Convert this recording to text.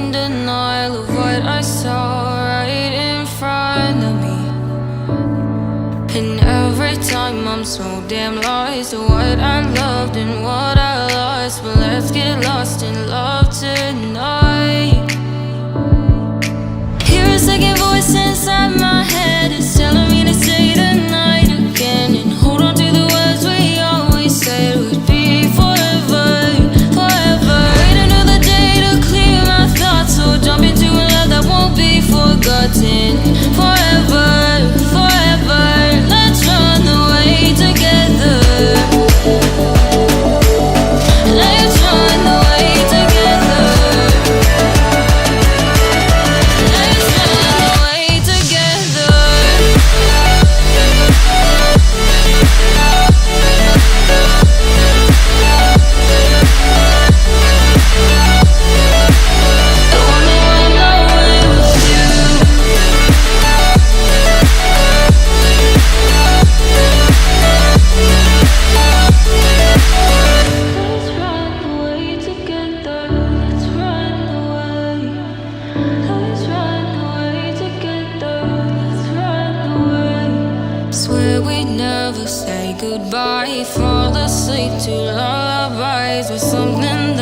in denial of what I saw right in front of me. And every time I'm so damn lost to what I loved and what I lost. But let's get lost in love tonight. Hear a second voice inside my head, it's telling me to stay the night again and hold on to the words we always said would be forever, forever. Wait another day to clear my thoughts, so jump into a love that won't be forgotten. Forever, forever, let's run away together. Let's run away together. Let's run away together. I wanna run away with you. Let's run away together. Let's run away. Let's run away together. Let's run away. Swear we'd never say goodbye. Fall asleep to lullabies with something